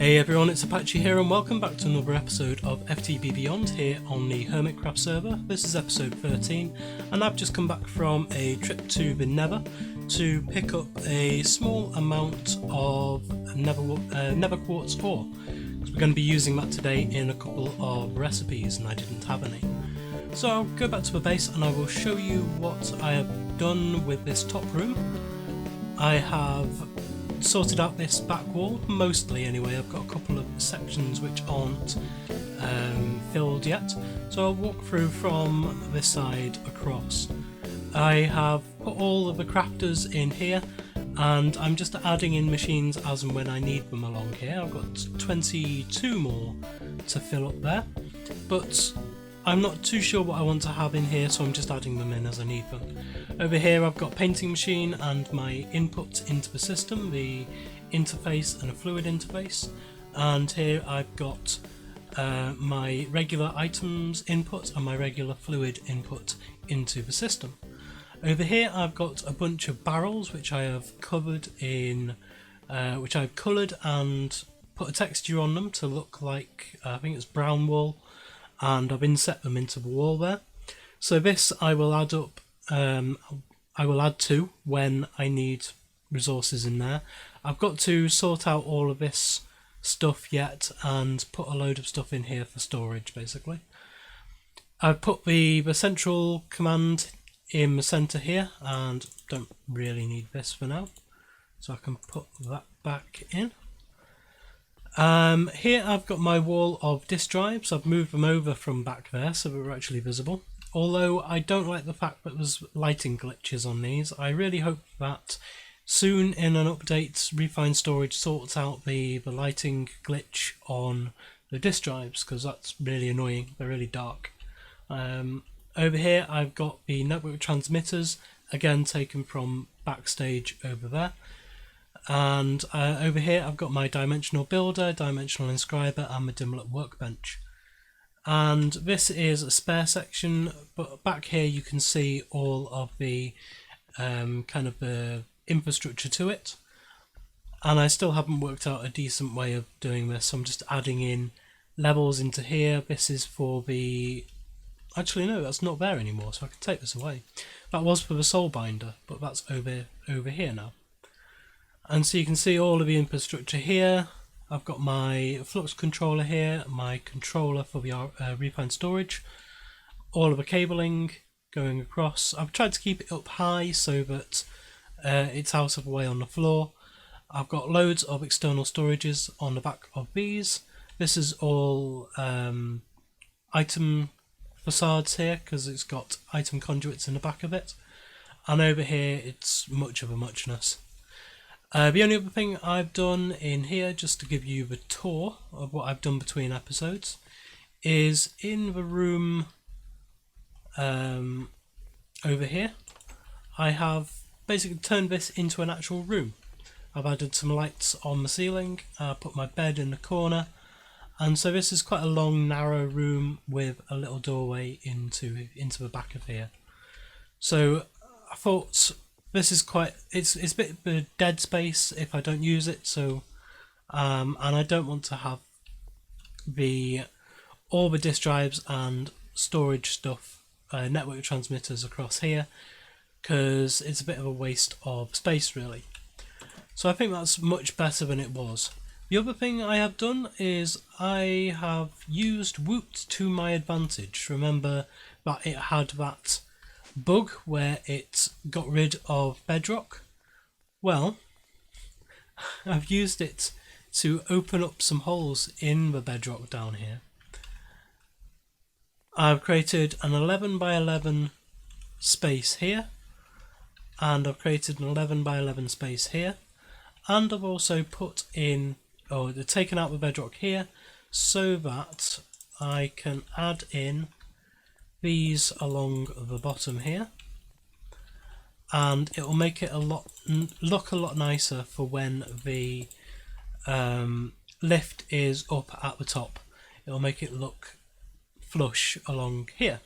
Hey everyone, it's Apache here and welcome back to another episode of FTB Beyond here on the Hermitcraft server. This is episode 13 and I've just come back from a trip to the Nether to pick up a small amount of Nether quartz ore. We're going to be using that today in a couple of recipes and I didn't have any. So I'll go back to the base and I will show you what I have done with this top room. I have sorted out this back wall, mostly anyway. I've got a couple of sections which aren't filled yet, so I'll walk through from this side across. I have put all of the crafters in here and I'm just adding in machines as and when I need them along here. I've got 22 more to fill up there, but I'm not too sure what I want to have in here, so I'm just adding them in as I need them. Over here I've got painting machine and my input into the system, the interface and a fluid interface, and here I've got my regular items input and my regular fluid input into the system. Over here I've got a bunch of barrels which I have covered in, which I've coloured and put a texture on them to look like, I think it's brown wool, and I've inset them into the wall there. So this I will add up, I will add to when I need resources in there. I've got to sort out all of this stuff yet and put a load of stuff in here for storage basically. I've put the central command in the centre here and don't really need this for now, so I can put that back in. Here I've got my wall of disk drives. I've moved them over from back there so they're actually visible. Although I don't like the fact that there's lighting glitches on these. I really hope that soon in an update Refined Storage sorts out the lighting glitch on the disk drives, because that's really annoying. They're really dark. Over here I've got the network transmitters, again taken from backstage over there. And over here I've got my dimensional builder, dimensional inscriber and my Dimlet workbench. And this is a spare section, but back here you can see all of the kind of the infrastructure to it. And I still haven't worked out a decent way of doing this, so I'm just adding in levels into here. This is for the... Actually no, that's not there anymore, so I can take this away. That was for the soul binder, but that's over here now. And so you can see all of the infrastructure here. I've got my flux controller here, my controller for the refined storage, all of the cabling going across. I've tried to keep it up high so that it's out of the way on the floor. I've got loads of external storages on the back of these. This is all item facades here because it's got item conduits in the back of it. And over here it's much of a muchness. The only other thing I've done in here, just to give you the tour of what I've done between episodes, is in the room over here, I have basically turned this into an actual room. I've added some lights on the ceiling, put my bed in the corner, and so this is quite a long narrow room with a little doorway into the back of here. So I thought this is quite, it's a bit of a dead space if I don't use it, so and I don't want to have all the disk drives and storage stuff, network transmitters across here, because it's a bit of a waste of space really. So I think that's much better than it was. The other thing I have done is I have used Woot to my advantage. Remember that it had that bug where it got rid of bedrock? Well, I've used it to open up some holes in the bedrock down here. I've created an 11 by 11 space here, and I've created an 11 by 11 space here, and I've also put in, taken out the bedrock here so that I can add in these along the bottom here, and it will make it look a lot nicer for when the lift is up at the top. It will make it look flush along here.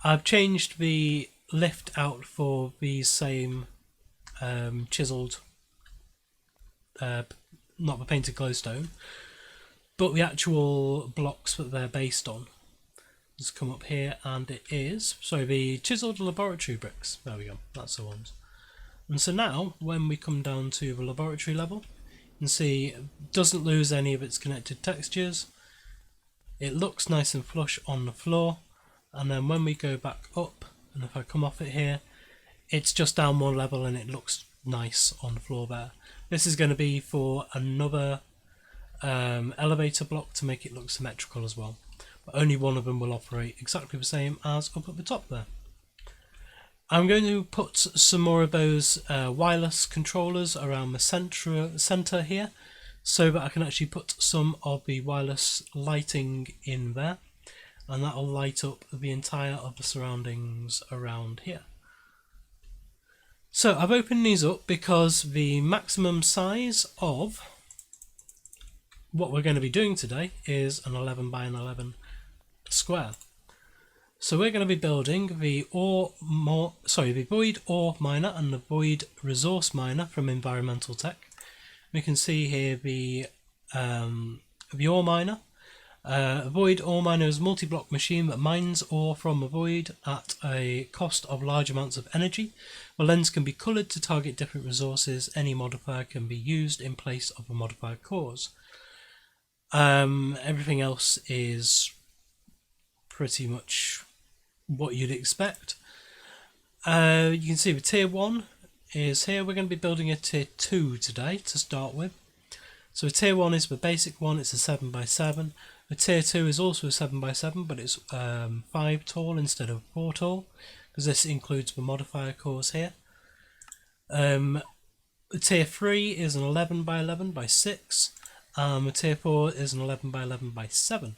I've changed the lift out for these same chiseled not the painted glowstone, but the actual blocks that they're based on. Just come up here, and it is, sorry, the chiseled laboratory bricks. There we go, that's the ones. And so now, when we come down to the laboratory level, you can see it doesn't lose any of its connected textures. It looks nice and flush on the floor, and then when we go back up, and if I come off it here, it's just down one level and it looks nice on the floor there. This is going to be for another elevator block to make it look symmetrical as well, but only one of them will operate exactly the same as up at the top there. I'm going to put some more of those wireless controllers around the centre here, so that I can actually put some of the wireless lighting in there, and that will light up the entire of the surroundings around here. So I've opened these up because the maximum size of what we're going to be doing today is an 11 by an 11 square. So we're going to be building the void ore miner and the void resource miner from Environmental Tech. We can see here the ore miner. A void ore miner is a multi-block machine that mines ore from a void at a cost of large amounts of energy. The lens can be coloured to target different resources. Any modifier can be used in place of a modified cause. Everything else is pretty much what you'd expect. You can see the tier 1 is here. We're going to be building a tier 2 today to start with. So tier 1 is the basic one, it's a 7 by 7. The tier 2 is also a 7 by 7, but it's 5 tall instead of 4 tall, because this includes the modifier cores here. The tier 3 is an 11 by 11 by 6, and the tier 4 is an 11 by 11 by 7.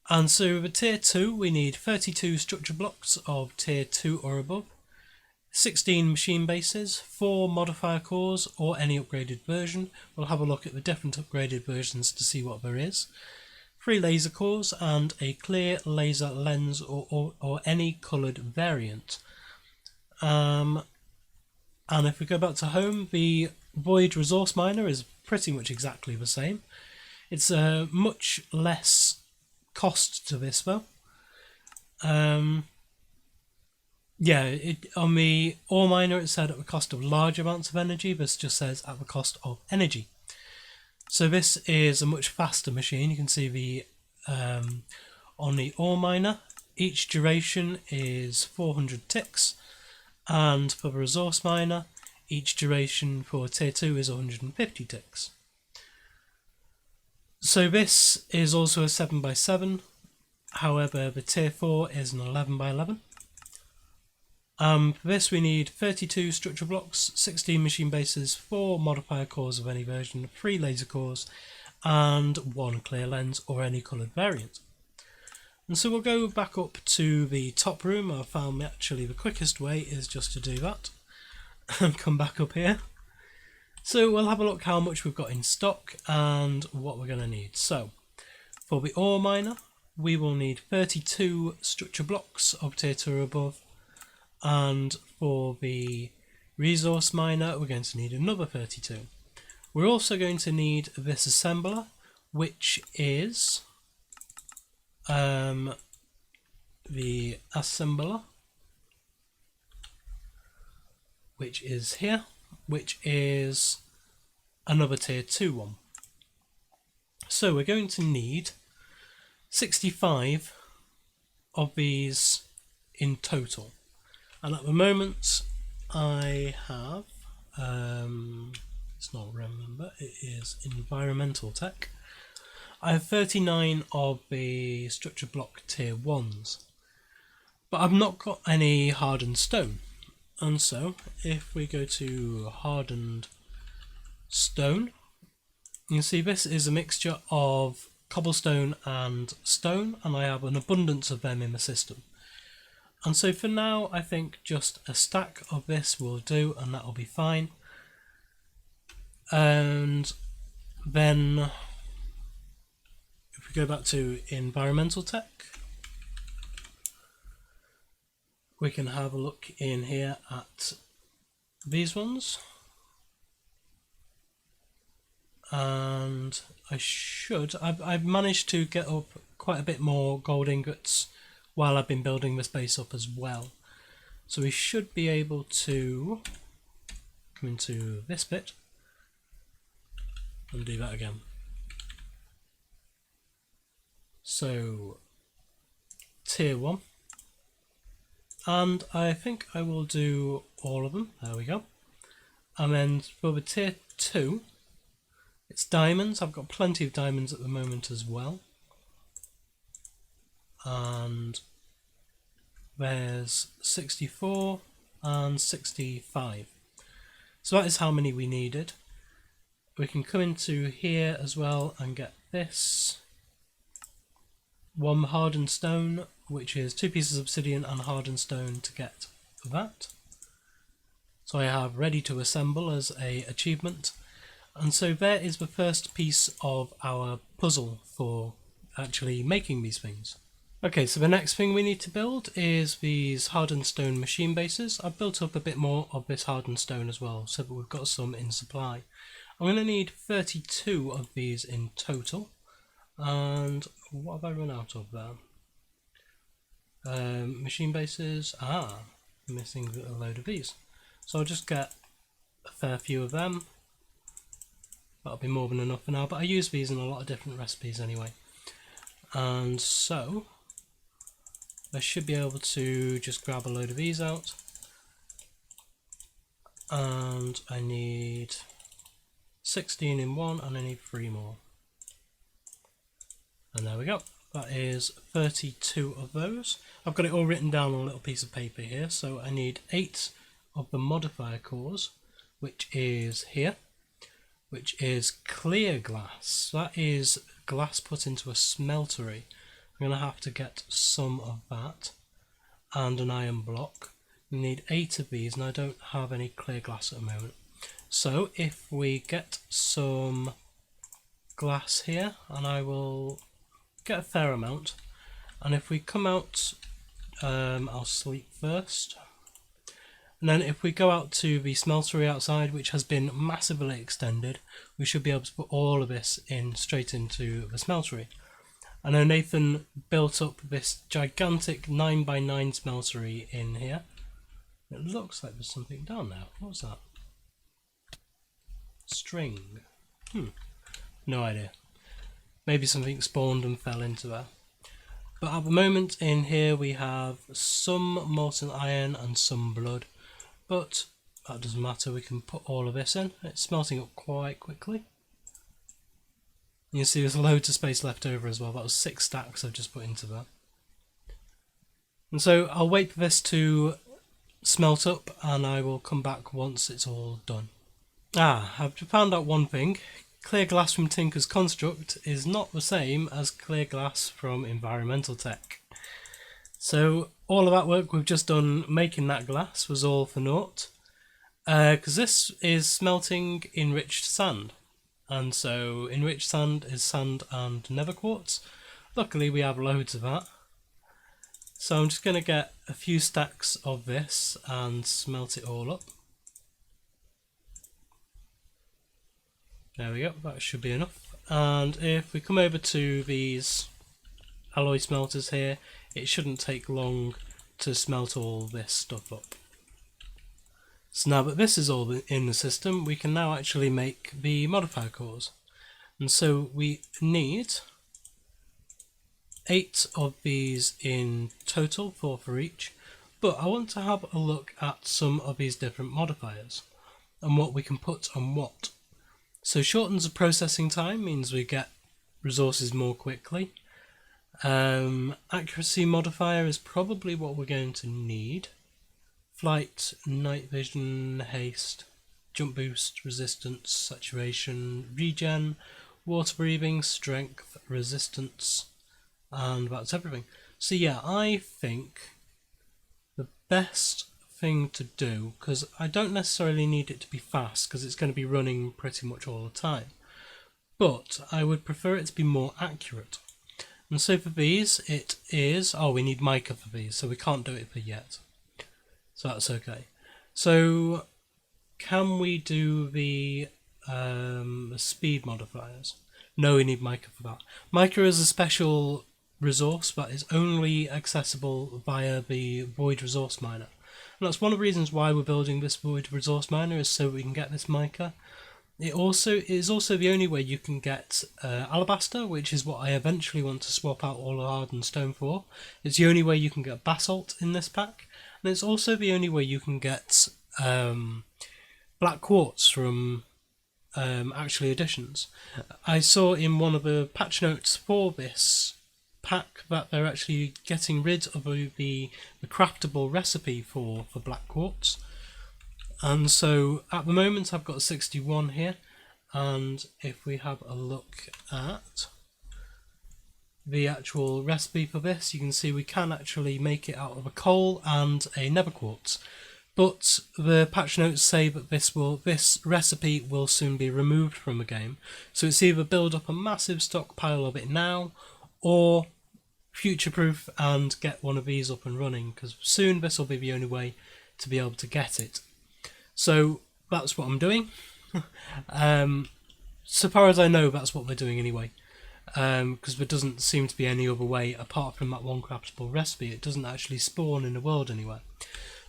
And so the tier 2, we need 32 structure blocks of tier 2 or above, 16 machine bases, 4 modifier cores or any upgraded version. We'll have a look at the different upgraded versions to see what there is. 3 laser cores and a clear laser lens or any coloured variant. And if we go back to home, the void resource miner is pretty much exactly the same. It's much less cost to this though. On the ore miner it said at the cost of large amounts of energy. This just says at the cost of energy. So this is a much faster machine. You can see the on the ore miner, each duration is 400 ticks, and for the resource miner, each duration for tier 2 is 150 ticks. So this is also a 7 by 7. However, the tier 4 is an 11 by 11. For this we need 32 structure blocks, 16 machine bases, 4 modifier cores of any version, 3 laser cores, and 1 clear lens or any coloured variant. And so we'll go back up to the top room. I found actually the quickest way is just to do that and come back up here. So we'll have a look how much we've got in stock and what we're going to need. So for the ore miner, we will need 32 structure blocks of tier 2 or above. And for the resource miner, we're going to need another 32. We're also going to need this assembler, which is the assembler, which is here, which is another tier 2 one. So we're going to need 65 of these in total. And at the moment I have, it's not remember, it is Environmental Tech. I have 39 of the structure block tier 1s, but I've not got any hardened stone. And so if we go to hardened stone, you can see this is a mixture of cobblestone and stone, and I have an abundance of them in the system. And so for now, I think just a stack of this will do, and that will be fine. And then if we go back to Environmental Tech, we can have a look in here at these ones. and I've managed to get up quite a bit more gold ingots while I've been building this base up as well. So we should be able to come into this bit and do that again. So tier 1, and I think I will do all of them. There we go. And then for the tier 2, it's diamonds. I've got plenty of diamonds at the moment as well. And there's 64 and 65. So that is how many we needed. We can come into here as well and get this. 1 hardened stone, which is 2 pieces of obsidian and hardened stone to get that. So I have ready to assemble as a achievement. And so there is the first piece of our puzzle for actually making these things. Okay, so the next thing we need to build is these hardened stone machine bases. I've built up a bit more of this hardened stone as well, so that we've got some in supply. I'm going to need 32 of these in total. And what have I run out of there? Machine bases. Missing a load of these. So I'll just get a fair few of them. That'll be more than enough for now, but I use these in a lot of different recipes anyway. And so I should be able to just grab a load of these out. And I need 16 in one, and I need 3 more. And there we go. That is 32 of those. I've got it all written down on a little piece of paper here. So I need 8 of the modifier cores, which is here, which is clear glass. That is glass put into a smeltery. I'm going to have to get some of that and an iron block. We need 8 of these, and I don't have any clear glass at the moment. So if we get some glass here, and I will get a fair amount, and if we come out, I'll sleep first, and then if we go out to the smeltery outside, which has been massively extended, we should be able to put all of this in straight into the smeltery. I know Nathan built up this gigantic 9x9 smeltery in here. It looks like there's something down there. What's that? String. No idea. Maybe something spawned and fell into there. But at the moment in here we have some molten iron and some blood. But that doesn't matter, we can put all of this in. It's smelting up quite quickly. You can see there's loads of space left over as well. That was 6 stacks I've just put into that. And so I'll wait for this to smelt up and I will come back once it's all done. I've found out one thing. Clear glass from Tinker's Construct is not the same as clear glass from Environmental Tech. So all of that work we've just done making that glass was all for naught. Because this is smelting enriched sand. And so enriched sand is sand and nether quartz. Luckily we have loads of that. So I'm just going to get a few stacks of this and smelt it all up. There we go, that should be enough. And if we come over to these alloy smelters here, it shouldn't take long to smelt all this stuff up. So now that this is all in the system, we can now actually make the modifier cores. And so we need 8 of these in total, 4 for each. But I want to have a look at some of these different modifiers and what we can put on what. So shortens the processing time, means we get resources more quickly. Accuracy modifier is probably what we're going to need. Flight, night vision, haste, jump boost, resistance, saturation, regen, water breathing, strength, resistance, and that's everything. So yeah, I think the best thing to do, because I don't necessarily need it to be fast because it's going to be running pretty much all the time, but I would prefer it to be more accurate. And so for these it is, we need mica for these, so we can't do it for yet, so that's okay. So can we do the speed modifiers. No, we need mica for that. Mica is a special resource that is only accessible via the void resource miner. And that's one of the reasons why we're building this void resource miner, is so we can get this mica. It is also the only way you can get alabaster, which is what I eventually want to swap out all the hardened stone for. It's the only way you can get basalt in this pack, and it's also the only way you can get black quartz from actually additions. I saw in one of the patch notes for this pack that they're actually getting rid of the craftable recipe for black quartz. And so at the moment I've got 61 here, and if we have a look at the actual recipe for this, you can see we can actually make it out of a coal and a nether quartz. But the patch notes say that this recipe will soon be removed from the game, so it's either build up a massive stockpile of it now, or future-proof and get one of these up and running, because soon this will be the only way to be able to get it. So that's what I'm doing. So far as I know, that's what we're doing anyway, because there doesn't seem to be any other way apart from that one craftable recipe. It doesn't actually spawn in the world anywhere.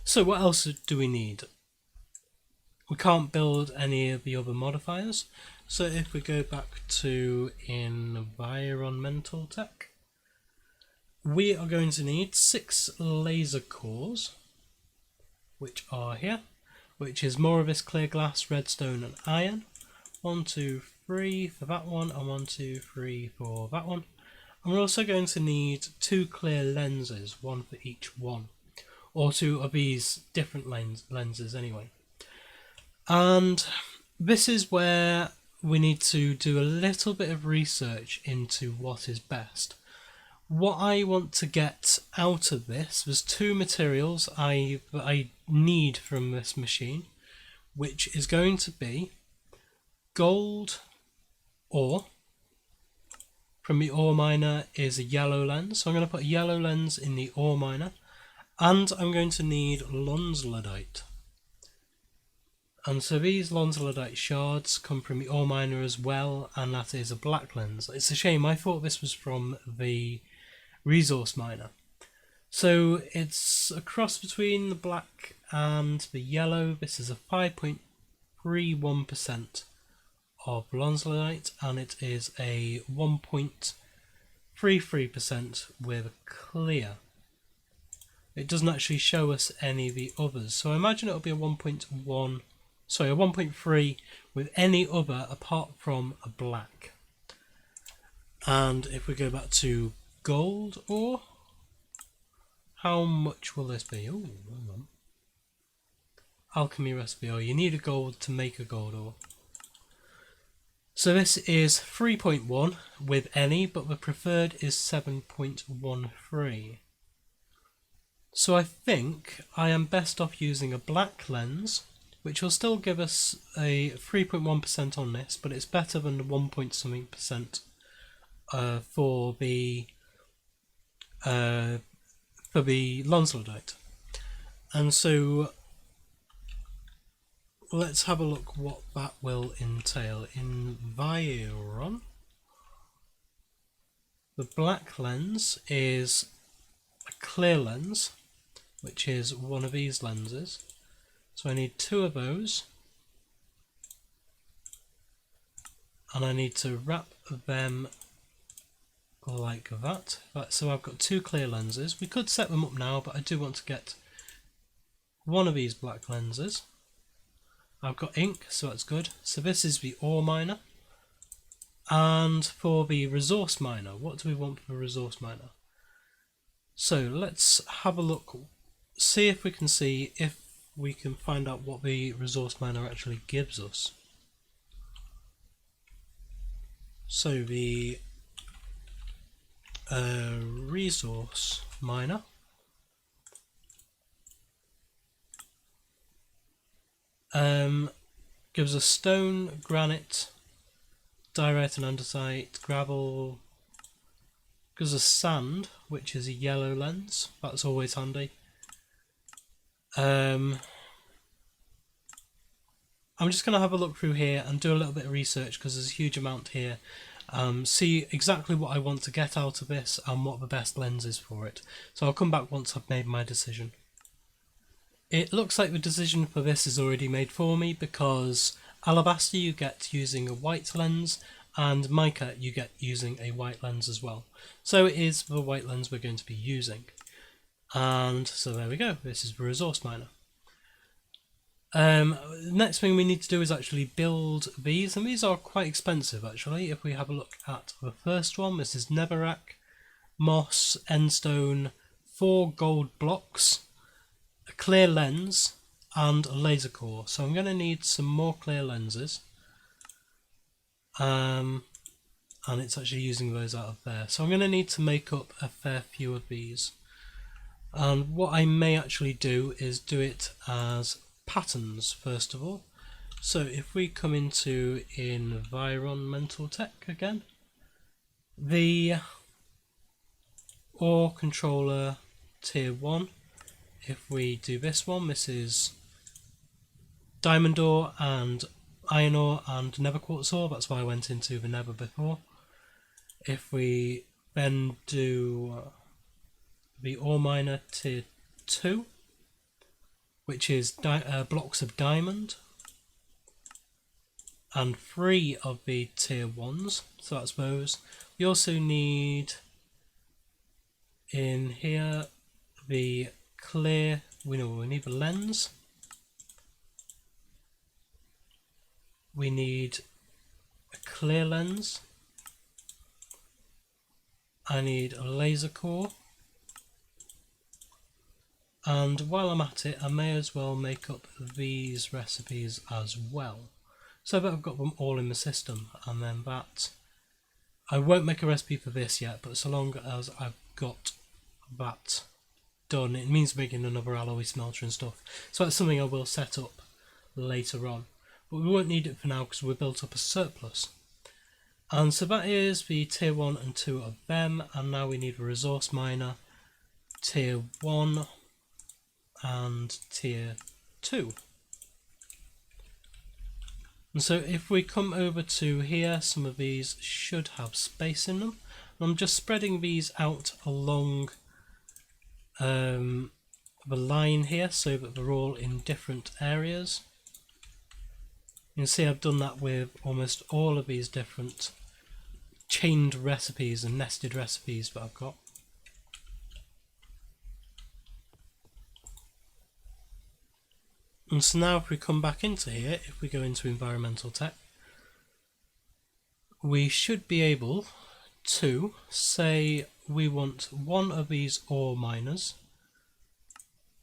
So what else do we need? We can't build any of the other modifiers, so if we go back to environmental tech, we are going to need 6 laser cores, which are here, which is more of this clear glass, redstone and iron. 1, 2, 3 for that one, and 1, 2, 3 for that one. And we're also going to need 2 clear lenses, 1 for each one, or 2 of these different lenses anyway. And this is where we need to do a little bit of research into what is best. What I want to get out of this, there's 2 materials I need from this machine, which is going to be gold ore. From the ore miner is a yellow lens, so I'm going to put a yellow lens in the ore miner, and I'm going to need lonzolodite. And so these lonzolodite shards come from the ore miner as well, and that is a black lens. It's a shame, I thought this was from the resource miner. So it's a cross between the black and the yellow. This is a 5.31% of lonzolodite, and it is a 1.33% with clear. It doesn't actually show us any of the others, so I imagine it'll be a 1.3 with any other apart from a black. And if we go back to gold ore, how much will this be? Oh, hang on. Alchemy recipe. Oh, you need a gold to make a gold ore. So this is 3.1 with any, but the preferred is 7.13. So I think I am best off using a black lens, which will still give us a 3.1% on this, but it's better than the 1 point something percent for the lonzolodite. And so let's have a look what that will entail. Environ. The black lens is a clear lens, which is one of these lenses. So I need 2 of those, and I need to wrap them like that. So I've got 2 clear lenses. We could set them up now, but I do want to get one of these black lenses. I've got ink, so that's good. So this is the ore miner. And for the resource miner, what do we want for the resource miner? So let's have a look, see if we can find out what the resource miner actually gives us. So the resource miner gives us stone, granite, diorite and andesite, gravel, gives us sand, which is a yellow lens, that's always handy. I'm just going to have a look through here and do a little bit of research because there's a huge amount here. See exactly what I want to get out of this and what the best lens is for it. So I'll come back once I've made my decision. It looks like the decision for this is already made for me because alabaster you get using a white lens and mica you get using a white lens as well. So it is the white lens we're going to be using. And so there we go, this is the resource miner. Next thing we need to do is actually build these, and these are quite expensive actually. If we have a look at the first one, this is netherrack, moss, endstone, 4 gold blocks, a clear lens and a laser core. So I'm going to need some more clear lenses, and it's actually using those out of there. So I'm going to need to make up a fair few of these, and what I may actually do is do it as patterns first of all. So if we come into environmental tech again, the ore controller tier 1, if we do this one, this is diamond ore and iron ore and nether quartz ore, that's why I went into the nether before. If we then do the ore miner tier 2, which is blocks of diamond, and 3 of the tier 1s, so that's those. We also need in here the clear, we need the lens, we need a clear lens, I need a laser core, and while I'm at it I may as well make up these recipes as well, so that I've got them all in the system, and then that, I won't make a recipe for this yet, but so long as I've got that done, it means making another alloy smelter and stuff, so that's something I will set up later on, but we won't need it for now because we've built up a surplus. And so that is the tier 1 and 2 of them, and now we need a resource miner tier 1 and tier 2. And so if we come over to here, some of these should have space in them. I'm just spreading these out along the line here so that they're all in different areas. You can see I've done that with almost all of these different chained recipes and nested recipes that I've got. And so now if we come back into here, if we go into environmental tech, we should be able to say we want one of these ore miners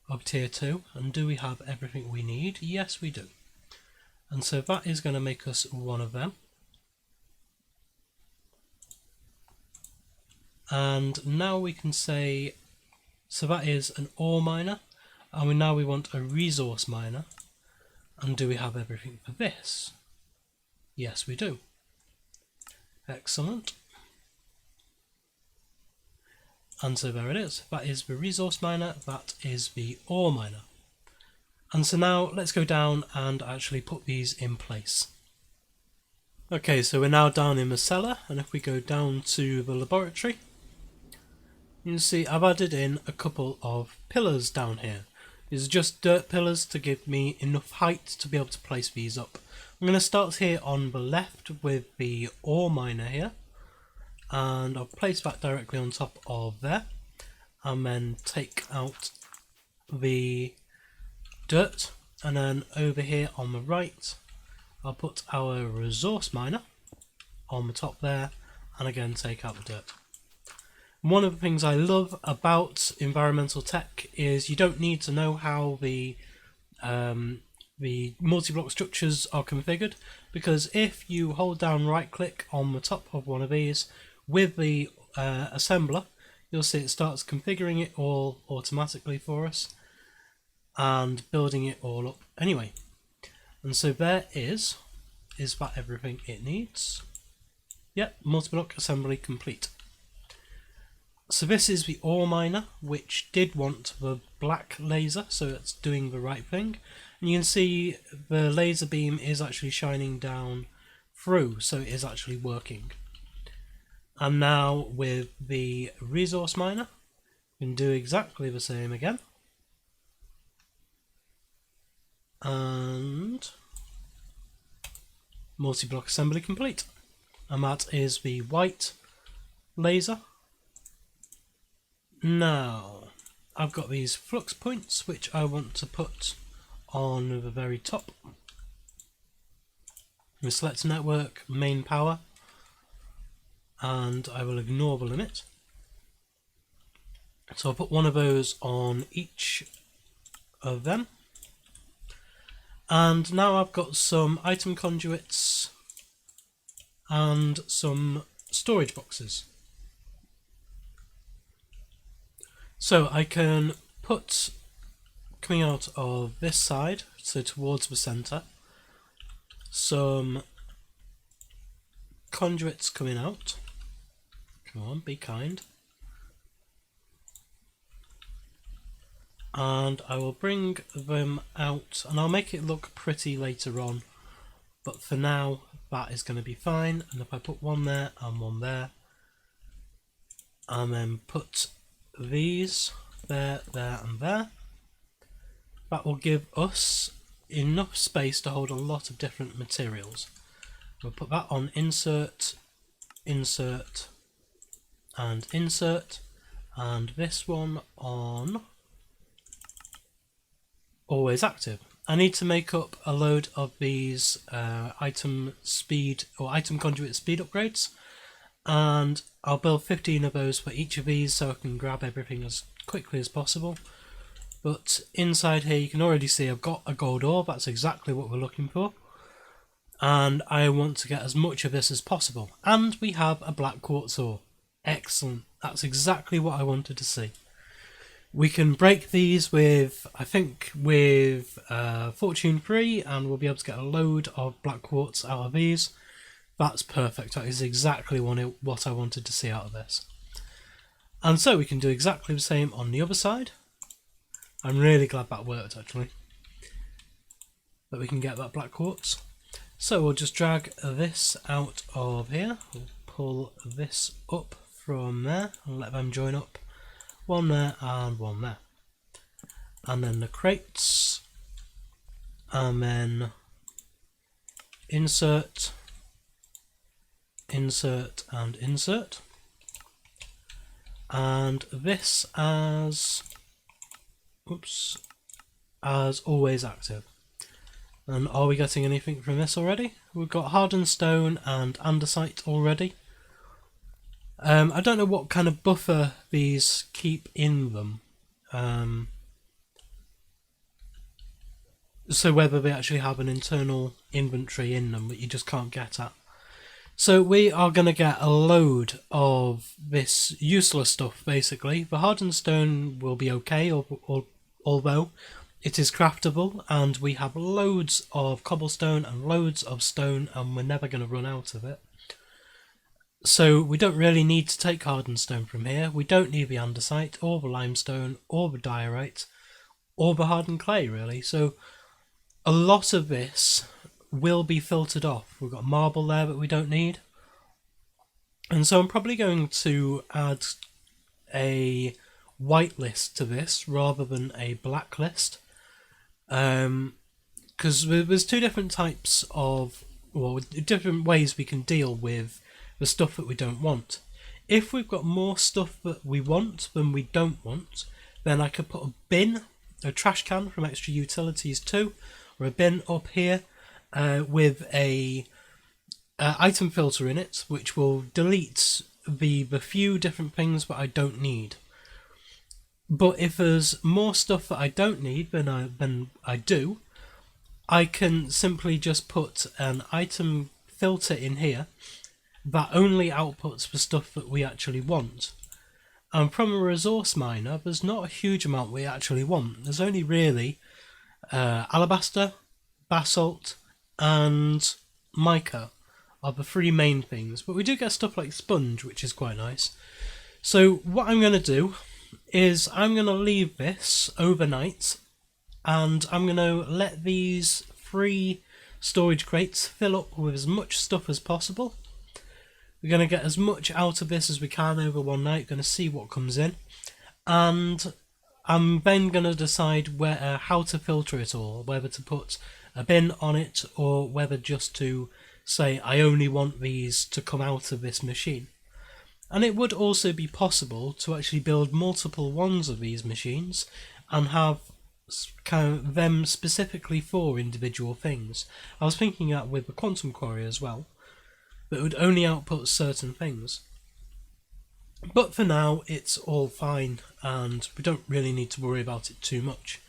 of tier 2, and do we have everything we need? Yes we do. And so that is going to make us one of them. And now we can say, so that is an ore miner, and now we want a resource miner, and do we have everything for this? Yes we do. Excellent. And so there it is, that is the resource miner, that is the ore miner. And so now let's go down and actually put these in place. Okay, so we're now down in the cellar, and if we go down to the laboratory, you can see I've added in a couple of pillars down here. These are just dirt pillars to give me enough height to be able to place these up. I'm going to start here on the left with the ore miner here, and I'll place that directly on top of there, and then take out the dirt, and then over here on the right I'll put our resource miner on the top there, and again take out the dirt. One of the things I love about environmental tech is you don't need to know how the multi-block structures are configured, because if you hold down right click on the top of one of these with the assembler, you'll see it starts configuring it all automatically for us and building it all up anyway. And so there is that everything it needs? Yep, multi-block assembly complete. So this is the ore miner, which did want the black laser, so it's doing the right thing. and you can see the laser beam is actually shining down through, so it is actually working. And now with the resource miner, we can do exactly the same again. And multi-block assembly complete. And that is the white laser. Now, I've got these flux points which I want to put on the very top. We select network, main power, and I will ignore the limit. So I'll put one of those on each of them. And now I've got some item conduits and some storage boxes. So I can put, coming out of this side, so towards the centre, some conduits coming out. Come on, be kind. And I will bring them out, and I'll make it look pretty later on, but for now that is going to be fine. And if I put one there and one there, and then put these there, there and there, that will give us enough space to hold a lot of different materials. We'll put that on insert, insert and insert, and this one on always active. I need to make up a load of these item speed or item conduit speed upgrades, and I'll build 15 of those for each of these so I can grab everything as quickly as possible. But inside here you can already see I've got a gold ore. That's exactly what we're looking for, and I want to get as much of this as possible. And we have a black quartz ore. Excellent, that's exactly what I wanted to see. We can break these with, I think, with Fortune 3, and we'll be able to get a load of black quartz out of these. That's perfect. That is exactly what I wanted to see out of this. And so we can do exactly the same on the other side. I'm really glad that worked, actually, that we can get that black quartz. So we'll just drag this out of here. We'll pull this up from there and let them join up. One there and one there. And then the crates. And then insert, insert and insert. And this as, oops, as always active. And are we getting anything from this already? We've got hardened stone and andesite already. I don't know what kind of buffer these keep in them, so whether they actually have an internal inventory in them that you just can't get at. So we are going to get a load of this useless stuff basically. The hardened stone will be okay, although it is craftable, and we have loads of cobblestone and loads of stone, and we're never going to run out of it. So we don't really need to take hardened stone from here. We don't need the andesite or the limestone or the diorite or the hardened clay really. So a lot of this will be filtered off. We've got marble there that we don't need. And so I'm probably going to add a white list to this rather than a black list. Because there's two different types of, well, different ways we can deal with the stuff that we don't want. If we've got more stuff that we want than we don't want, then I could put a bin, a trash can from Extra Utilities 2, or a bin up here with a item filter in it, which will delete the few different things that I don't need. But if there's more stuff that I don't need than I do, I can simply just put an item filter in here that only outputs the stuff that we actually want. And from a resource miner, there's not a huge amount we actually want. There's only really alabaster, basalt and mica are the three main things, but we do get stuff like sponge, which is quite nice. So what I'm going to do is I'm going to leave this overnight, and I'm going to let these 3 storage crates fill up with as much stuff as possible. We're going to get as much out of this as we can over one night, going to see what comes in, and I'm then going to decide how to filter it all, whether to put a bin on it or whether just to say I only want these to come out of this machine. And it would also be possible to actually build multiple ones of these machines and have kind of them specifically for individual things. I was thinking that with the quantum quarry as well, that would only output certain things. But for now it's all fine and we don't really need to worry about it too much.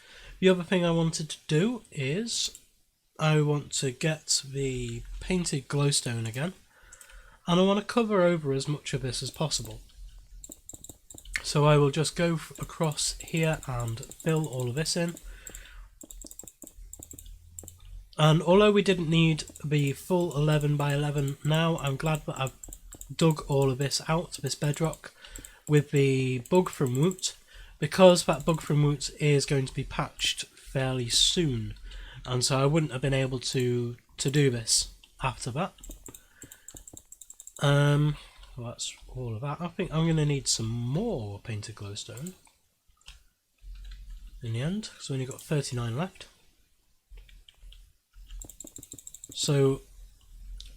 The other thing I wanted to do is I want to get the painted glowstone again, and I want to cover over as much of this as possible. So I will just go across here and fill all of this in. And although we didn't need the full 11 by 11 now, I'm glad that I've dug all of this out, this bedrock, with the bug from Woot, because that bug from Woot is going to be patched fairly soon, and so I wouldn't have been able to do this after that. Well, that's all of that. I think I'm going to need some more painted glowstone in the end, because we only got 39 left. So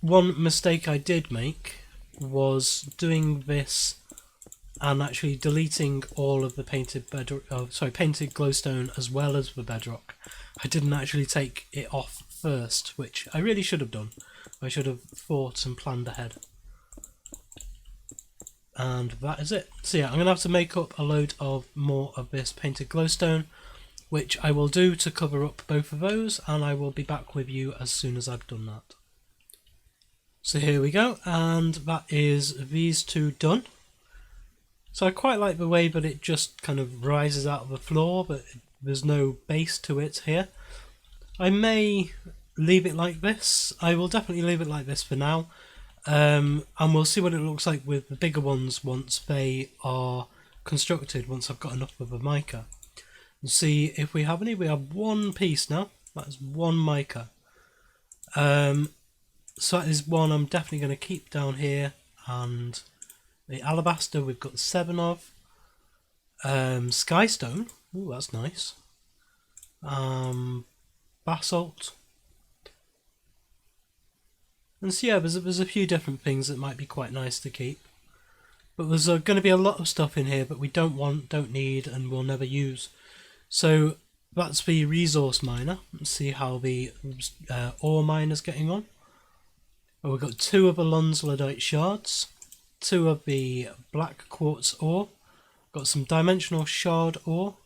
one mistake I did make was doing this and actually deleting all of the painted painted glowstone as well as the bedrock. I didn't actually take it off first, which I really should have done. I should have thought and planned ahead. And that is it. So yeah, I'm going to have to make up a load of more of this painted glowstone, which I will do to cover up both of those, and I will be back with you as soon as I've done that. So here we go, and that is these 2 done. So I quite like the way that it just kind of rises out of the floor, but there's no base to it here. I may leave it like this. I will definitely leave it like this for now. And we'll see what it looks like with the bigger ones once they are constructed, once I've got enough of the mica. And see if we have any. We have 1 piece now. That's 1 mica. So that is one I'm definitely going to keep down here. And the alabaster we've got 7 of. Skystone. Ooh, that's nice. Basalt. And so yeah, there's a few different things that might be quite nice to keep. But there's going to be a lot of stuff in here that we don't want, don't need, and will never use. So that's the resource miner. Let's see how the ore miner's getting on. Well, we've got 2 of the Lunslodite shards, 2 of the black quartz ore, got some dimensional shard ore,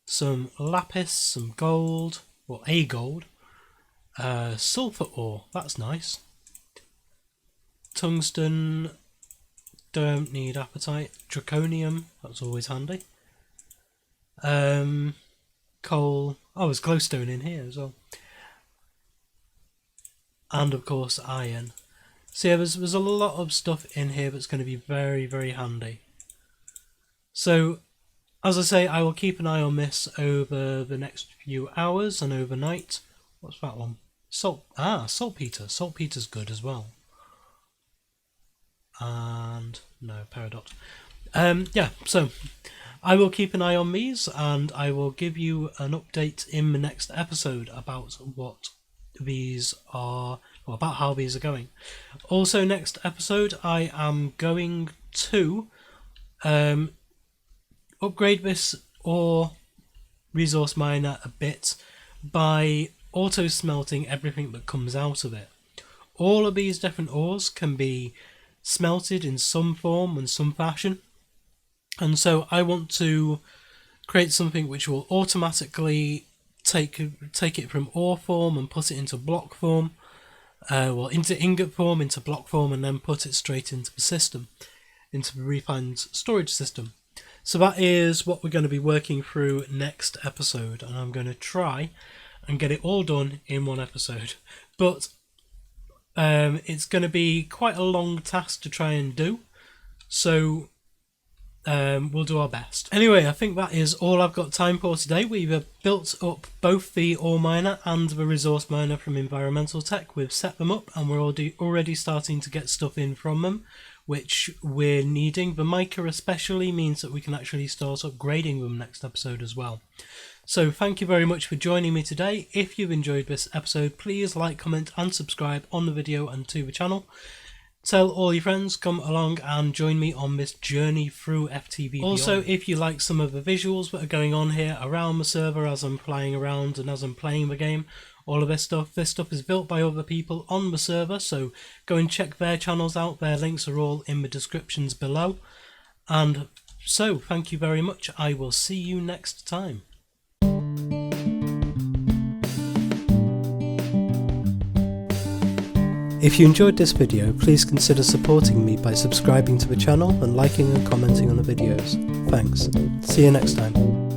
some lapis, some gold, or a gold, sulfur ore, that's nice. Tungsten, don't need apatite. Draconium, that's always handy. Coal, oh, there's glowstone in here as well. And of course iron. So yeah, there's a lot of stuff in here that's going to be very, very handy. So, as I say, I will keep an eye on this over the next few hours and overnight. What's that one? Saltpeter. Saltpeter's good as well. And no, peridot. Yeah, so I will keep an eye on these, and I will give you an update in the next episode about what these are, or about how these are going. Also, next episode, I am going to upgrade this ore resource miner a bit by auto smelting everything that comes out of it. All of these different ores can be smelted in some form and some fashion, and so I want to create something which will automatically take it from ore form and put it into block form, into ingot form, into block form, and then put it straight into the system, into the refined storage system. So that is what we're going to be working through next episode, and I'm going to try and get it all done in one episode. But it's going to be quite a long task to try and do. So we'll do our best. Anyway, I think that is all I've got time for today. We've built up both the ore miner and the resource miner from Environmental Tech. We've set them up and we're already starting to get stuff in from them, which we're needing. The mica especially means that we can actually start upgrading them next episode as well. So thank you very much for joining me today. If you've enjoyed this episode, please like, comment and subscribe on the video and to the channel. Tell all your friends, come along and join me on this journey through FTB. Also, if you like some of the visuals that are going on here around the server as I'm flying around and as I'm playing the game, all of this stuff is built by other people on the server, so go and check their channels out. Their links are all in the descriptions below. And so, thank you very much. I will see you next time. If you enjoyed this video, please consider supporting me by subscribing to the channel and liking and commenting on the videos. Thanks. See you next time.